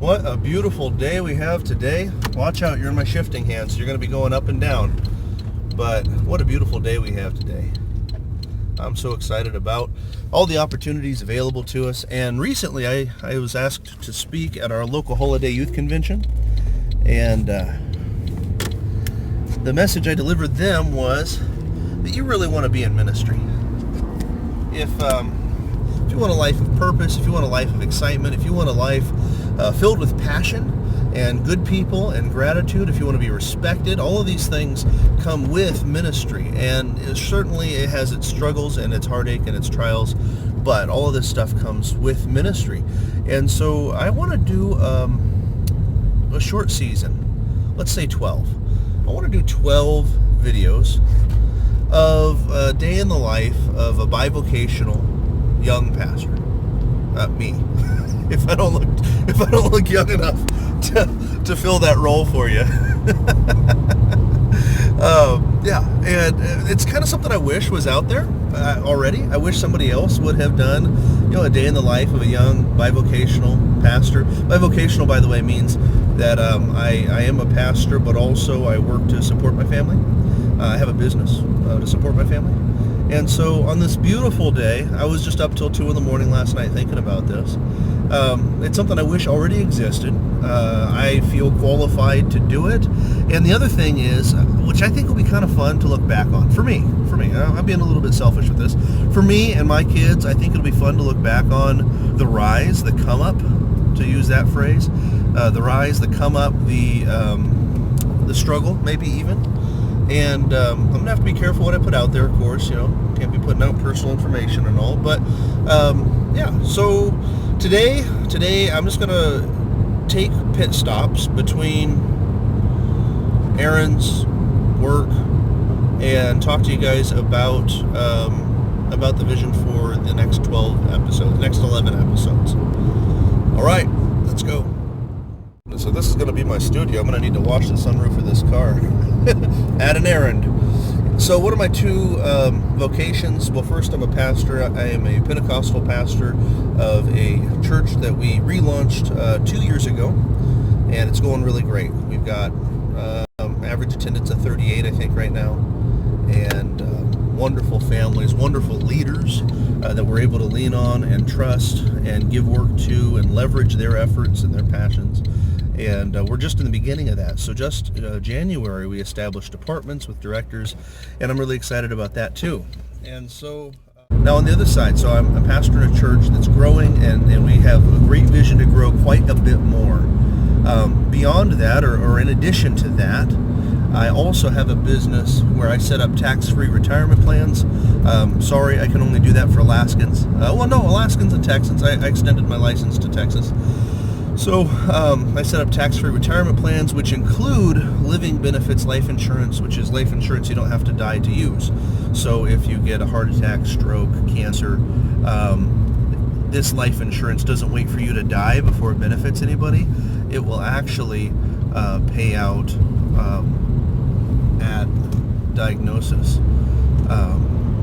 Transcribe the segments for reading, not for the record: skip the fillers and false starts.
What a beautiful day we have today. Watch out, you're in my shifting hands, so you're going to be going up and down. But what a beautiful day we have today. I'm so excited about all the opportunities available to us. And recently I was asked to speak at our local holiday youth convention. And the message I delivered them was that you really want to be in ministry. If you want a life of purpose, if you want a life of excitement, if you want a life filled with passion and good people and gratitude, if you want to be respected, all of these things come with ministry. And certainly it has its struggles and its heartache and its trials, but all of this stuff comes with ministry. And so I want to do a short season, let's say 12. I want to do 12 videos of a day in the life of a bivocational young pastor. Me. if I don't look young enough to fill that role for you. Yeah, and it's kind of something I wish was out there already. I wish somebody else would have done, a day in the life of a young bivocational pastor. Bivocational, by the way, means that I am a pastor, but also I work to support my family. I have a business to support my family. And so on this beautiful day, I was just up till 2 in the morning last night thinking about this. It's something I wish already existed. I feel qualified to do it. And the other thing is, which I think will be kind of fun to look back on, for me, I'm being a little bit selfish with this. For me and my kids, I think it'll be fun to look back on the rise, the come up, to use that phrase, the rise, the come up, the struggle, maybe even. And I'm going to have to be careful what I put out there, of course, can't be putting out personal information and all, but yeah, so today I'm just going to take pit stops between errands, work, and talk to you guys about the vision for the next 12 episodes, next 11 episodes. All right, let's go. So this is going to be my studio. I'm going to need to wash the sunroof of this car at an errand. So what are my two vocations? Well, first, I'm a pastor. I am a Pentecostal pastor of a church that we relaunched 2 years ago, and it's going really great. We've got average attendance of 38, I think, right now, and wonderful families, wonderful leaders that we're able to lean on and trust and give work to and leverage their efforts and their passions. And we're just in the beginning of that. So just January, we established departments with directors, and I'm really excited about that too. And so now on the other side, so I'm a pastor in a church that's growing, and we have a great vision to grow quite a bit more. Beyond that, or in addition to that, I also have a business where I set up tax-free retirement plans. Sorry, I can only do that for Alaskans. Alaskans and Texans. I extended my license to Texas. So I set up tax-free retirement plans, which include living benefits life insurance, which is life insurance you don't have to die to use. So if you get a heart attack, stroke, cancer, this life insurance doesn't wait for you to die before it benefits anybody. It will actually pay out at diagnosis,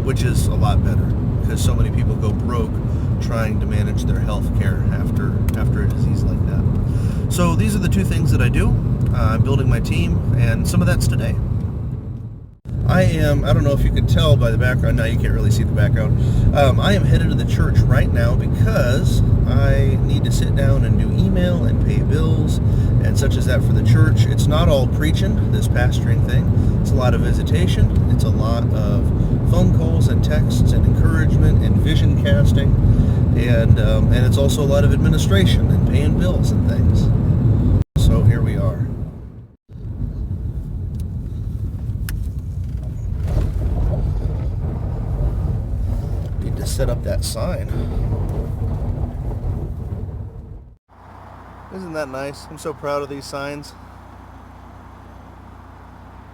which is a lot better because so many people go broke trying to manage their health care after a disease like that. So these are the two things that I do. I'm building my team, and some of that's today. I don't know if you can tell by the background, now you can't really see the background. I am headed to the church right now because I need to sit down and do email and pay bills and such as that for the church. It's not all preaching, this pastoring thing. It's a lot of visitation. It's a lot of phone calls and texts and encouragement and vision casting. And it's also a lot of administration and paying bills and things. So here we are. Need to set up that sign. Isn't that nice? I'm so proud of these signs.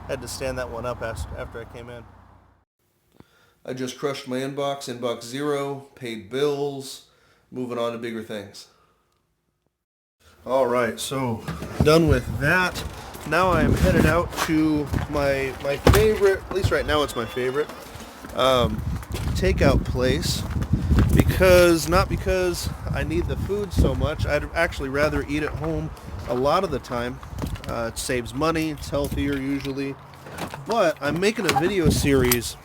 Had to stand that one up after I came in. I just crushed my inbox 0, paid bills, moving on to bigger things. All right, so done with that. Now I'm headed out to my favorite, at least right now it's my favorite, takeout place. Not because I need the food so much. I'd actually rather eat at home a lot of the time. It saves money, it's healthier usually. But I'm making a video series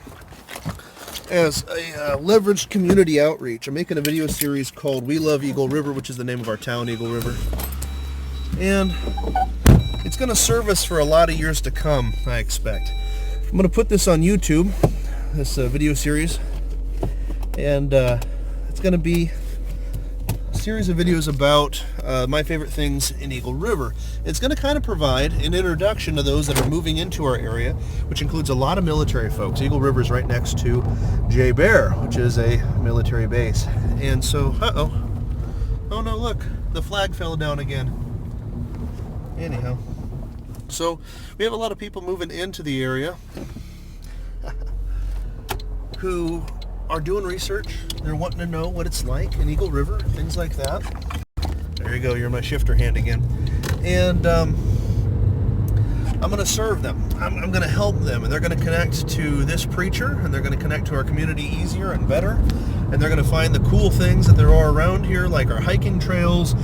as a leveraged community outreach. I'm making a video series called We Love Eagle River, which is the name of our town, Eagle River. And it's going to serve us for a lot of years to come, I expect. I'm going to put this on YouTube, this video series, and it's going to be a series of videos about my favorite things in Eagle River. It's going to kind of provide an introduction to those that are moving into our area, which includes a lot of military folks. Eagle River is right next to J Bear, which is a military base. And so, oh no, look, the flag fell down again. Anyhow, so we have a lot of people moving into the area who are doing research. They're wanting to know what it's like in Eagle River, things like that. There you go, you're my shifter hand again. And I'm going to serve them. I'm going to help them, and they're going to connect to this preacher, and they're going to connect to our community easier and better, and they're going to find the cool things that there are around here, like our hiking trails,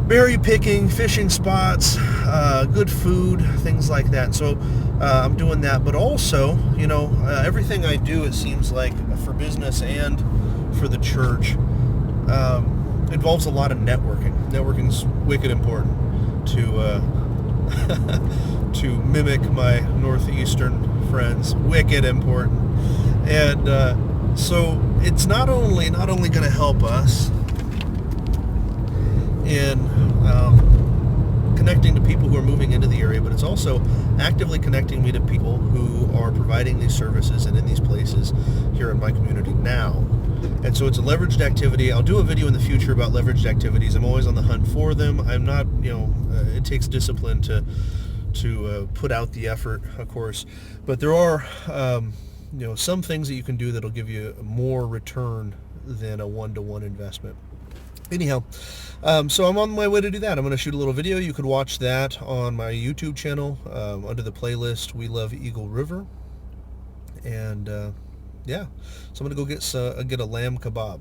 berry picking, fishing spots, good food, things like that. So I'm doing that, but also, you know, everything I do, it seems like, for business and for the church, involves a lot of networking. Networking's wicked important to to mimic my northeastern friends. Wicked important. And so it's not only going to help us in connecting to people who are moving into the area, but it's also actively connecting me to people who are providing these services and in these places here in my community now. And so it's a leveraged activity. I'll do a video in the future about leveraged activities. I'm always on the hunt for them. I'm not, it takes discipline to put out the effort, of course, but there are some things that you can do that'll give you more return than a one-to-one investment. Anyhow, so I'm on my way to do that. I'm going to shoot a little video. You could watch that on my YouTube channel under the playlist We Love Eagle River. And yeah, so I'm going to go get a lamb kebab.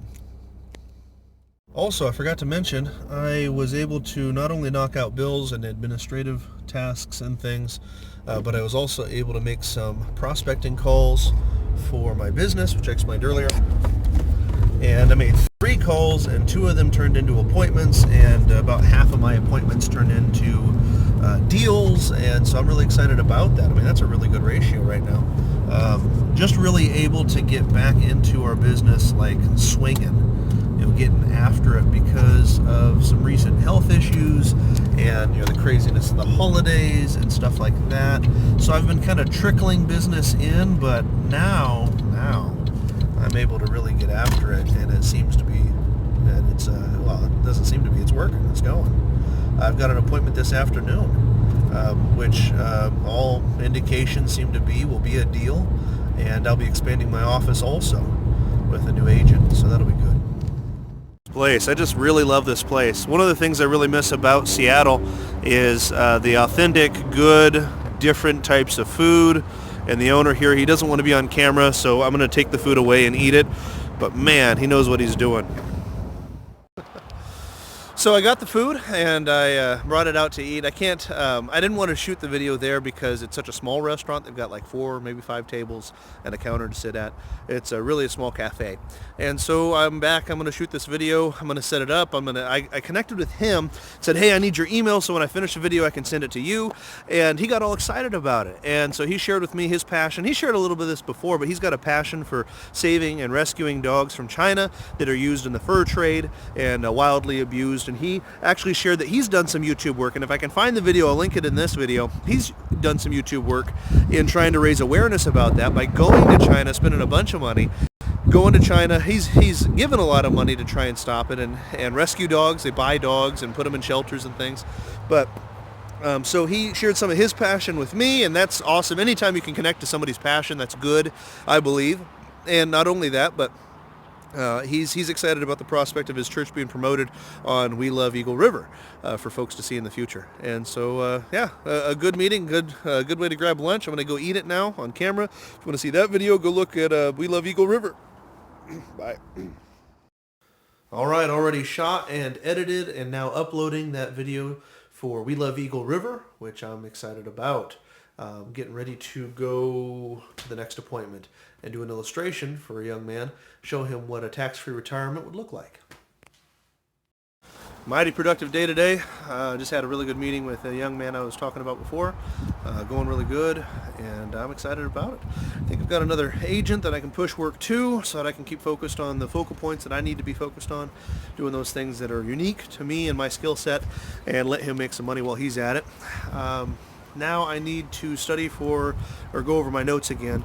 Also, I forgot to mention, I was able to not only knock out bills and administrative tasks and things, but I was also able to make some prospecting calls for my business, which I explained earlier. And I made 3 calls, and 2 of them turned into appointments, and about half of my appointments turned into deals, and so I'm really excited about that. I mean, that's a really good ratio right now. Just really able to get back into our business, like swinging, getting after it because of some recent health issues and the craziness of the holidays and stuff like that. So I've been kind of trickling business in, but now I'm able to really get after it, and it seems to be, and it's it doesn't seem to be, it's working, it's going. I've got an appointment this afternoon, which all indications seem to be will be a deal, and I'll be expanding my office also with a new agent, so that'll be good. Place. I just really love this place. One of the things I really miss about Seattle is the authentic, good, different types of food. And the owner here, he doesn't want to be on camera, so I'm going to take the food away and eat it. But man, he knows what he's doing. So I got the food and I brought it out to eat. I didn't want to shoot the video there because it's such a small restaurant. They've got like 4, maybe 5 tables and a counter to sit at. It's really a small cafe. And so I'm back. I'm going to shoot this video. I'm going to set it up. I connected with him, said, hey, I need your email so when I finish the video I can send it to you. And he got all excited about it. And so he shared with me his passion. He shared a little bit of this before, but he's got a passion for saving and rescuing dogs from China that are used in the fur trade and wildly abused. And he actually shared that he's done some YouTube work, and if I can find the video, I'll link it in this video. He's done some YouTube work in trying to raise awareness about that by going to China, spending a bunch of money, going to China. He's given a lot of money to try and stop it and rescue dogs. They buy dogs and put them in shelters and things. But so he shared some of his passion with me, and that's awesome. Anytime you can connect to somebody's passion, that's good, I believe. And not only that, but he's excited about the prospect of his church being promoted on We Love Eagle River for folks to see in the future. And so, a good meeting, good way to grab lunch. I'm going to go eat it now on camera. If you want to see that video, go look at We Love Eagle River. Bye. All right, already shot and edited and now uploading that video for We Love Eagle River, which I'm excited about. Getting ready to go to the next appointment and do an illustration for a young man, show him what a tax-free retirement would look like. Mighty productive day today. Just had a really good meeting with a young man I was talking about before. Going really good, and I'm excited about it. I think I've got another agent that I can push work to so that I can keep focused on the focal points that I need to be focused on, doing those things that are unique to me and my skill set, and let him make some money while he's at it. Now I need to study for, or go over my notes again,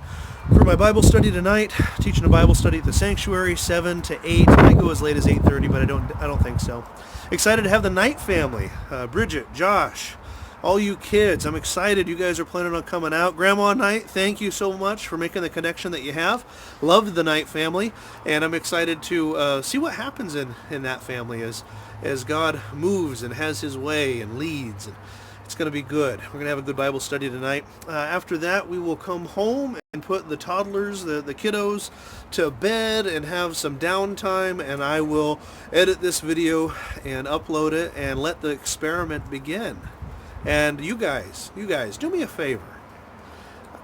for my Bible study tonight. Teaching a Bible study at the sanctuary, 7 to 8. I might go as late as 8:30, but I don't think so. Excited to have the Knight family, Bridget, Josh, all you kids. I'm excited you guys are planning on coming out. Grandma Knight, thank you so much for making the connection that you have. Loved the Knight family, and I'm excited to see what happens in that family as God moves and has his way and leads. It's going to be good. We're going to have a good Bible study tonight. After that, we will come home and put the toddlers, the kiddos, to bed and have some downtime, and I will edit this video and upload it and let the experiment begin. And you guys, do me a favor.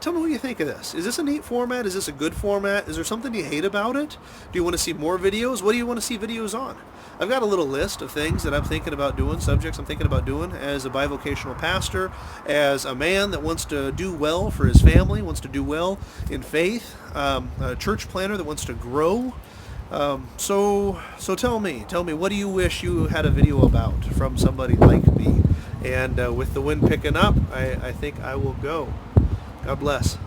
Tell me what you think of this. Is this a neat format? Is this a good format? Is there something you hate about it? Do you want to see more videos? What do you want to see videos on? I've got a little list of things that I'm thinking about doing, subjects I'm thinking about doing as a bivocational pastor, as a man that wants to do well for his family, wants to do well in faith, a church planner that wants to grow. So tell me, what do you wish you had a video about from somebody like me? And with the wind picking up, I think I will go. God bless.